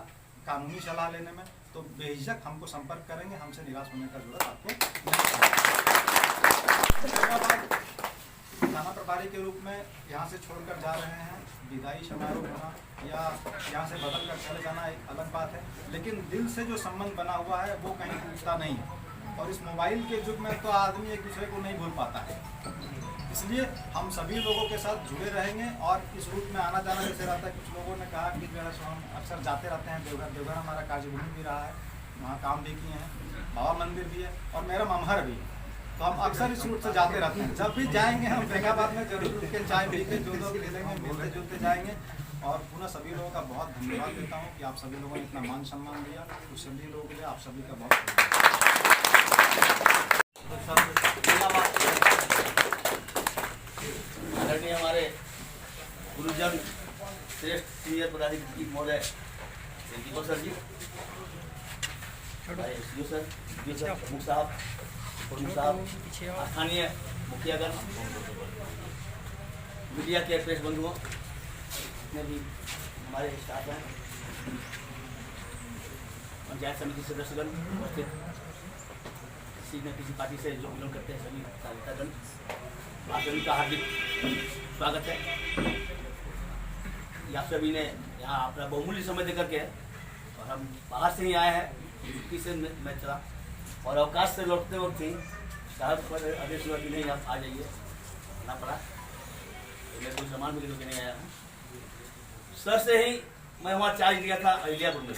कानूनी सलाह लेने में तो बेझिझक हमको संपर्क करेंगे, हमसे निराश होने का जरूरत आपको नहीं। थाना प्रभारी के रूप में यहाँ से छोड़कर जा रहे हैं, विदाई समारोह होना या यहाँ से बदल कर चले जाना एक अलग बात है, लेकिन दिल से जो संबंध बना हुआ है वो कहीं टूटता नहीं है। और इस मोबाइल के युग में तो आदमी एक दूसरे को नहीं भूल पाता है, इसलिए हम सभी लोगों के साथ जुड़े रहेंगे। और इस रूट में आना जाना जैसे रहता है, कुछ लोगों ने कहा कि जो है सो हम अक्सर जाते रहते हैं देवघर हमारा कार्यभूमि भी रहा है, वहाँ काम भी किए हैं, बाबा मंदिर भी है और मेरा ममहर भी है, तो हम अक्सर इस रूट से जाते रहते हैं। जब भी जाएंगे हम बेंगाबाद में जरूर रुक के चाय पी के जो लोग मिलेंगे मिलते जुलते जाएंगे। और पुनः सभी लोगों का बहुत धन्यवाद देता हूँ कि आप सभी लोगों ने इतना मान सम्मान दिया, उस सभी लोगों के लिए आप सभी का बहुत आदरणीय हमारे गुरुजन श्रेष्ठ सीनियर पदाधिकारी महोदय दीपक सर जी, सर प्रमुख साहब, स्थानीय मुखियागण, मीडिया के प्रेस बंधुओं, जितने भी हमारे स्टाफ हैं, पंचायत समिति सदस्यगण उपस्थित, किसी न किसी पार्टी से जो बिलोंग करते हैं सभी कार्यकर्तागण, आप सभी का हार्दिक स्वागत है। आप सभी ने यहाँ अपना बहुमूल्य समय देकर के, और हम बाहर से ही आए हैं, छुट्टी से मैं चला और अवकाश से लौटते वक्त ही साहब पर आदेश हुआ कि नहीं आप आ जाइए, आना पड़ा। तो मैं कोई सामान भी लेकर नहीं आया हूँ। सर से ही मैं वहाँ चार्ज लिया था अहिल्यापुर में भी।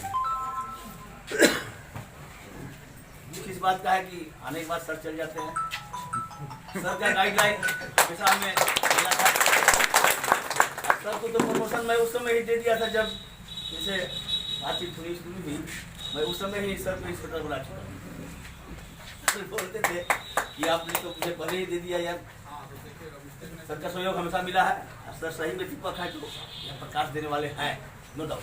किस बात का है कि आने के बाद सर चल जाते हैं, सर का गाइडलाइन हमेशा हमें दिया था। सर को तो प्रमोशन मैं उस समय ही दे दिया था जब जैसे बातचीत हुई शुरू हुई, मैं उस समय ही सर को इंस्पेक्टर बुला चुका। बोलते थे कि आपने तो मुझे पहले ही दे दिया यार। सर का सहयोग हमेशा मिला है, सर सही में दीपक है जो प्रकाश देने वाले हैं, नो डाउट।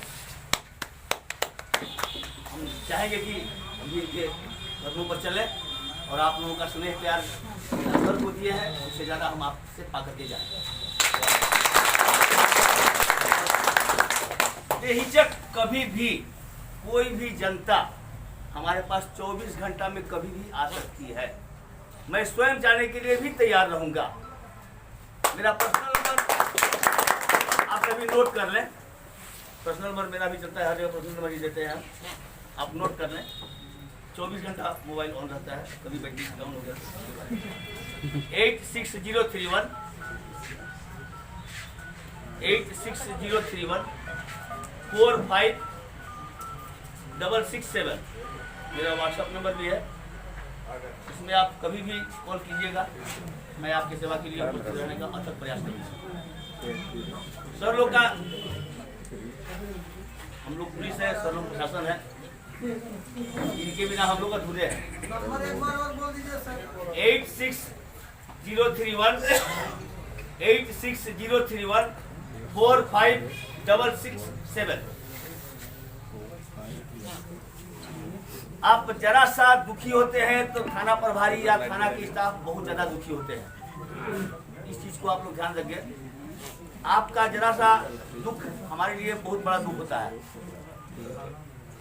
हम चाहेंगे कि हम भी इनके कदमों पर चलें और आप लोगों का स्नेह प्यार सर को दिए हैं, उससे ज़्यादा हम आपसे पा करके जाएँ। बेहिचक कभी भी कोई भी जनता हमारे पास 24 घंटा में कभी भी आ सकती है। मैं स्वयं जाने के लिए भी तैयार रहूंगा। मेरा पर्सनल नंबर आप सभी नोट कर लें, पर्सनल नंबर मेरा भी चलता है, हर जगह पर्सनल नंबर ही देते हैं, आप नोट कर लें। 24 घंटा मोबाइल ऑन रहता है, कभी बैटरी डाउन हो गया। 86031 456667 मेरा व्हाट्सएप नंबर भी है, इसमें आप कभी भी कॉल कीजिएगा। मैं आपकी सेवा के लिए उपस्थित रहने का अथक प्रयास करूँगा। सर लोग का हम लोग पुलिस है, सर लोग प्रशासन है, इनके बिना हम लोग अधूरे हैं। 86031 456667। आप जरा सा दुखी होते हैं तो थाना प्रभारी या थाना के स्टाफ बहुत ज्यादा दुखी होते हैं। इस चीज को आप लोग ध्यान रखिए। आपका जरा सा दुख हमारे लिए बहुत बड़ा दुख होता है।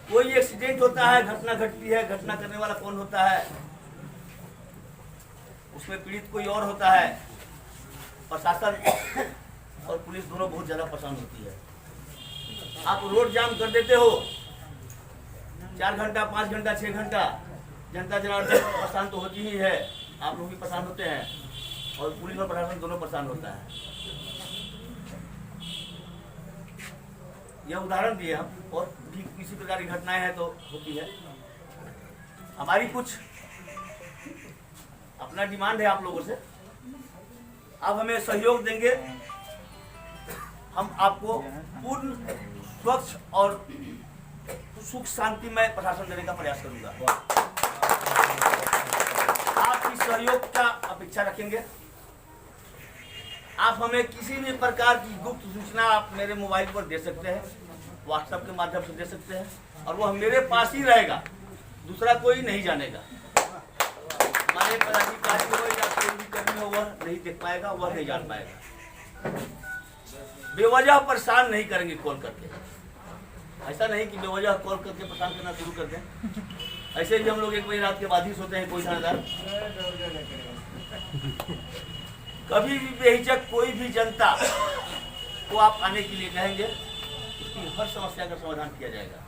कोई एक्सीडेंट होता है, घटना घटती है, घटना करने वाला कौन होता है, उसमें पीड़ित कोई और होता है। प्रशासन और पुलिस दोनों बहुत ज्यादा परेशान होती है। आप रोड जाम कर देते हो, 4 घंटा 5 घंटा 6 घंटा, जनता जनार्दन परेशान तो होती ही है, आप लोग भी परेशान होते हैं और पुलिस और प्रशासन दोनों परेशान होता है। यह उदाहरण दिए हम, और भी किसी प्रकार की घटनाएं हैं तो होती है। हमारी कुछ अपना डिमांड है आप लोगों से, आप हमें सहयोग देंगे, हम आपको पूर्ण स्वच्छ और सुख शांति में प्रशासन देने का प्रयास करूंगा। आपकी सहयोग का अपेक्षा रखेंगे। आप हमें किसी भी प्रकार की गुप्त सूचना आप मेरे मोबाइल पर दे सकते हैं, व्हाट्सएप के माध्यम से दे सकते हैं, और वह मेरे पास ही रहेगा, दूसरा कोई नहीं जानेगा। हमारे पदाधिकारी हो या कोई भी कर्मी हो वह नहीं देख पाएगा, वह नहीं जान पाएगा। बेवजह परेशान नहीं करेंगे कॉल करके। ऐसा नहीं कि बेवजह कॉल करके परेशान करना शुरू कर दें। ऐसे ही हम लोग 1 बजे रात के बाद ही सोते हैं। कोई थानेदार कभी भी बेहिचक कोई भी जनता को आप आने के लिए कहेंगे, उसकी हर समस्या का समाधान किया जाएगा।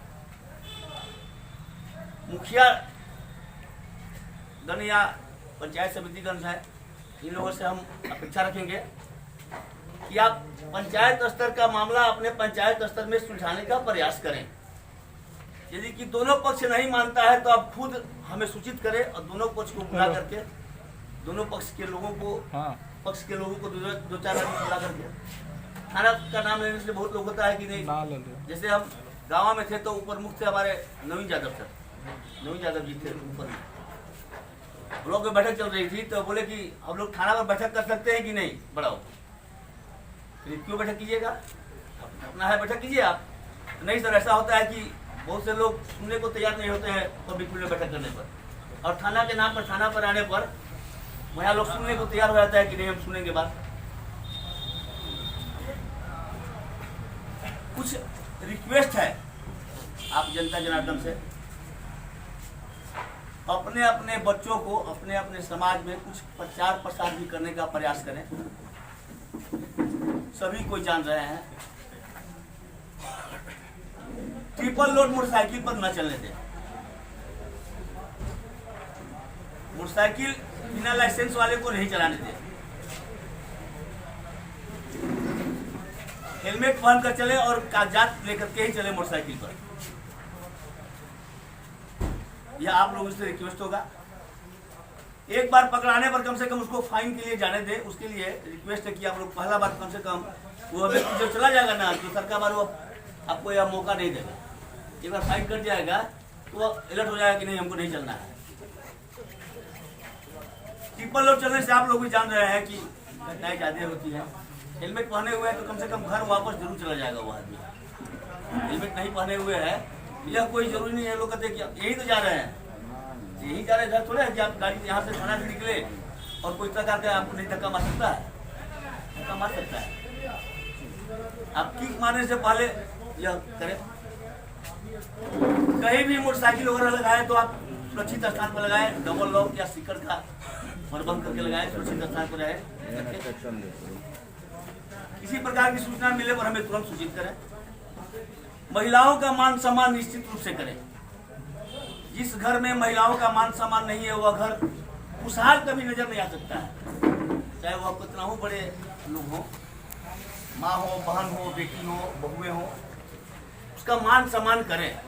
मुखिया गण या पंचायत समिति गण है, इन लोगों से हम अपेक्षा रखेंगे कि आप पंचायत स्तर का मामला अपने पंचायत स्तर में सुलझाने का प्रयास करें। यदि कि दोनों पक्ष नहीं मानता है तो आप खुद हमें सूचित करें और दोनों पक्ष को बुला करके, दोनों पक्ष के लोगों को दो चार आदमी बुला करके, थाना का नाम लेने से बहुत लोग होता है कि नहीं, जैसे हम गाँव में थे तो ऊपर मुख्य थे हमारे नवीन यादव सर, नवीन यादव जी थे ऊपर में, ब्लॉक में बैठक चल रही थी तो बोले कि हम लोग थाना पर बैठक कर सकते हैं कि नहीं, बढ़ाओ। फिर क्यों बैठक कीजिएगा, अपना है बैठक कीजिए आप। नहीं सर, ऐसा होता है कि बहुत से लोग सुनने को तैयार नहीं होते हैं पब्लिक में बैठक करने पर, और थाना के नाम पर, थाना पर आने पर वहाँ लोग सुनने को तैयार हो जाता है कि नहीं हम सुनेंगे बात। कुछ रिक्वेस्ट है आप जनता जनार्दन से, अपने अपने बच्चों को अपने अपने समाज में कुछ प्रचार प्रसार भी करने का प्रयास करें। सभी कोई जान रहे हैं, ट्रिपल लोड मोटरसाइकिल पर न चलने दें। मोटरसाइकिल बिना लाइसेंस वाले को नहीं चलाने दें। हेलमेट पहन कर चले और कागजात लेकर के ही चले मोटरसाइकिल पर। यह आप लोगों से रिक्वेस्ट होगा। एक बार पकड़ाने पर कम से कम उसको फाइन के लिए जाने दें। उसके लिए रिक्वेस्ट है कि आप लोग पहला बार कम से कम वो व्यक्ति जो चला जाएगा ना, तो सरकार बार वो आपको यह मौका नहीं देगा। एक बार फाइन कट जाएगा तो वो अलर्ट हो जाएगा कि नहीं हमको नहीं चलना है। ट्रिपल लोड चलने से आप लोग भी जान रहे हैं कि घटनाएं ज्यादा होती है। हेलमेट पहने हुए हैं तो कम से कम घर वापस जरूर चला जाएगा वो आदमी। हेलमेट नहीं पहने हुए है यह कोई जरूरी नहीं है। लोग कहते हैं कि यही तो जा रहे हैं, यही जा रहे हैं, थोड़े है कि आप गाड़ी यहाँ से थाना से निकले और कोई प्रकार का आपको नहीं धक्का मार सकता है, धक्का मार सकता है। आप किक मारने से पहले यह करें। कहीं भी मोटरसाइकिल वगैरह लगाए तो आप सुरक्षित स्थान पर लगाएं, डबल लॉक या स्टिकर का प्रबंध करके लगाएं, सुरक्षित स्थान पर रहे। किसी प्रकार की सूचना मिले पर हमें तुरंत सूचित करें। महिलाओं का मान सम्मान निश्चित रूप से करें। जिस घर में महिलाओं का मान सम्मान नहीं है वह घर खुशहाल कभी नजर नहीं आ सकता है। चाहे वह कितना हो बड़े लोग हो, माँ हो, बहन हो, बेटी हो, बहुएं हो, उसका मान सम्मान करें।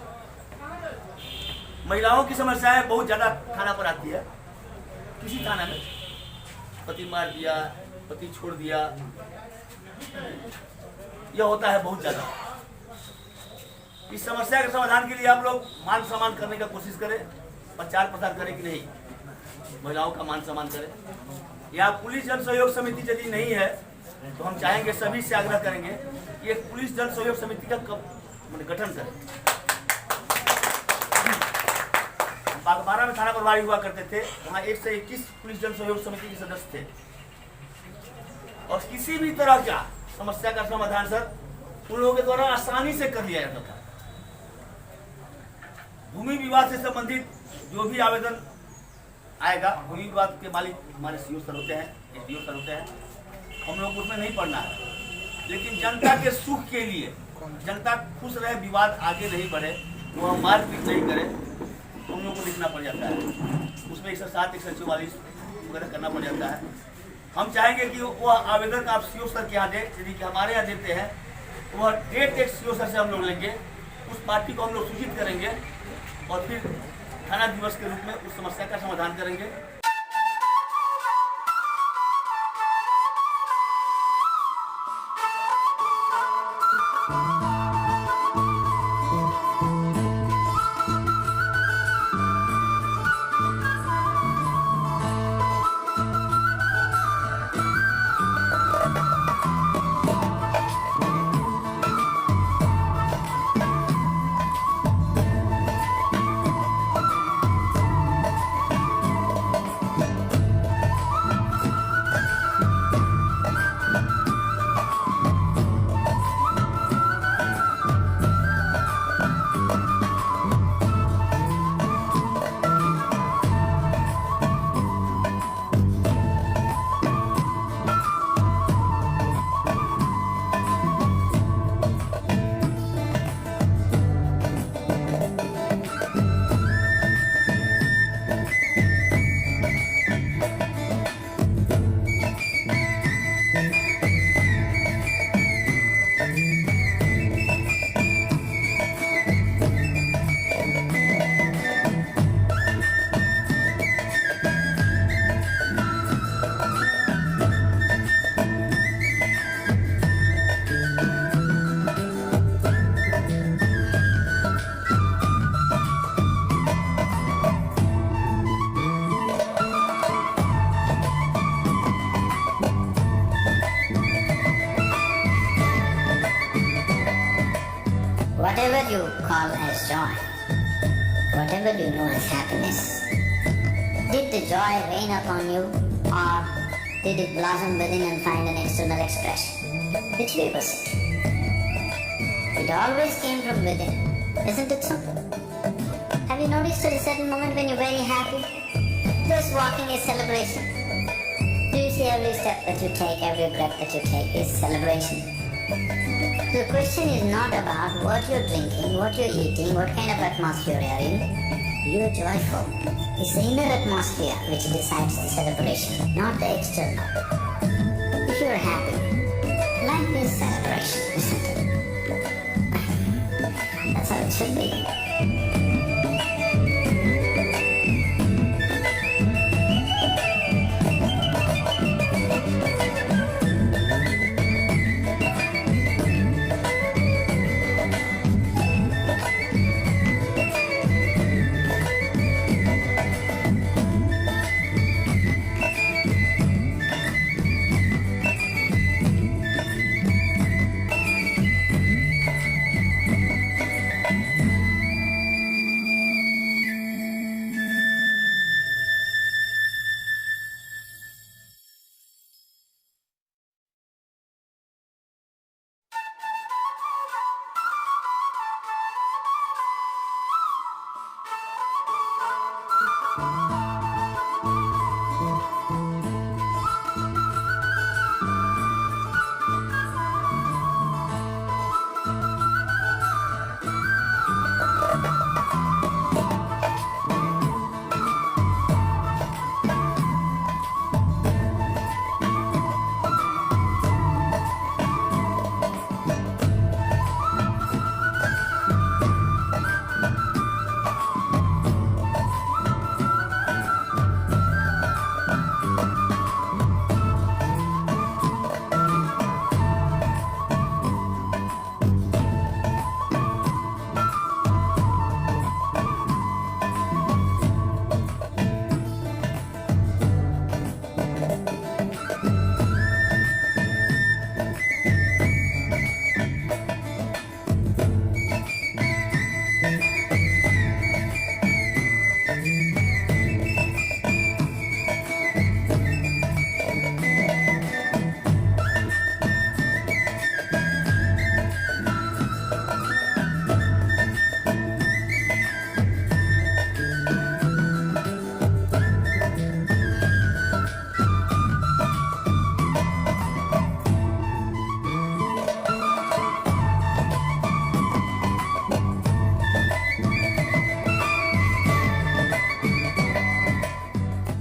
महिलाओं की समस्याएं बहुत ज्यादा थाना पर आती है। किसी थाना में पति मार दिया, पति छोड़ दिया, यह होता है बहुत ज्यादा। इस समस्या के समाधान के लिए आप लोग मान सम्मान करने का कोशिश करें, प्रचार प्रसार करें कि नहीं महिलाओं का मान सम्मान करें। या पुलिस जन सहयोग समिति यदि नहीं है तो हम चाहेंगे, सभी से आग्रह करेंगे कि एक पुलिस जन सहयोग समिति का गठन करें। बागबारा में थाना प्रभारी हुआ करते थे, वहाँ 1 से 21 पुलिस जन सहयोग समिति के सदस्य थे और किसी भी तरह का समस्या का समाधान सर उन लोगों के द्वारा आसानी से कर लिया जाता था। भूमि विवाद से संबंधित जो भी आवेदन आएगा, भूमि विवाद के मालिक हमारे सीओ सर होते हैं, एसडीओ सर होते हैं, हम लोग उसमें नहीं पढ़ना है। लेकिन जनता के सुख के लिए, जनता खुश रहे, विवाद आगे नहीं बढ़े, वो हम मारपीट नहीं करें, हम लोग को लिखना पड़ जाता है। उसमें 107, 144 वगैरह करना पड़ जाता है। हम चाहेंगे कि वो आवेदन आप सीओ सर के यहाँ दें। यदि कि हमारे यहाँ देते हैं वह डेट एक सीओ सर से हम लोग लेंगे, उस पार्टी को हम लोग सूचित करेंगे और फिर थाना दिवस के रूप में उस समस्या का समाधान करेंगे। Whatever you call as joy, whatever you know as happiness, did the joy rain upon you, or did it blossom within and find an external expression? Which way was it? It always came from within, isn't it so? Have you noticed at a certain moment when you're very happy? Just walking is celebration. Do you see every step that you take, every breath that you take is celebration? The question is not about what you're drinking, what you're eating, what kind of atmosphere you're in. You're joyful. It's the inner atmosphere which decides the celebration, not the external. If you're happy, life is celebration, isn't it? That's how it should be.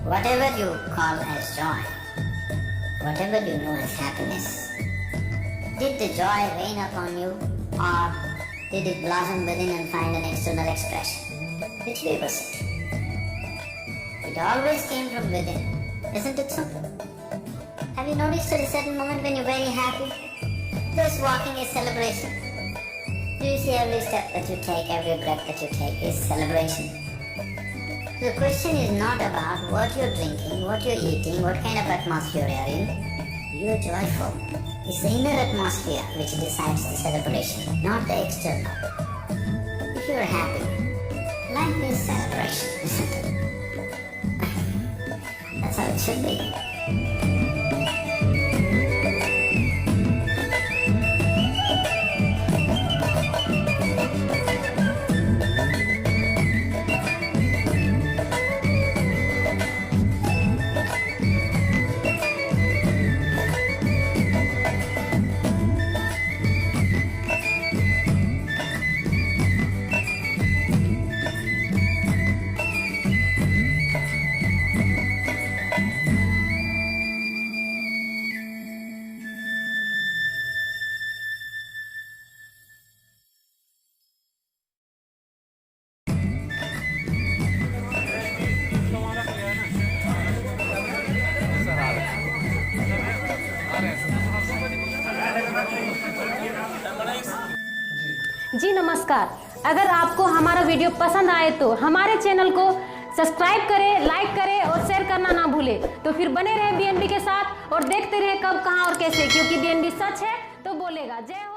Whatever you call as joy, whatever you know as happiness, did the joy rain upon you, or did it blossom within and find an external expression? Which way was it? It always came from within, isn't it so? Have you noticed at a certain moment when you're very happy? Just walking is celebration. Do you see every step that you take, every breath that you take is celebration? The question is not about what you're drinking, what you're eating, what kind of atmosphere you're in. You're joyful. It's the inner atmosphere which decides the celebration, not the external. If you're happy, life is celebration, isn't it? That's how it should be. जी नमस्कार। अगर आपको हमारा video पसंद आए तो हमारे channel को subscribe करें, लाइक करें और शेयर करना ना भूलें। तो फिर बने रहे बीएनबी के साथ और देखते रहे कब, कहां और कैसे, क्योंकि बीएनबी सच है तो बोलेगा। जय हो।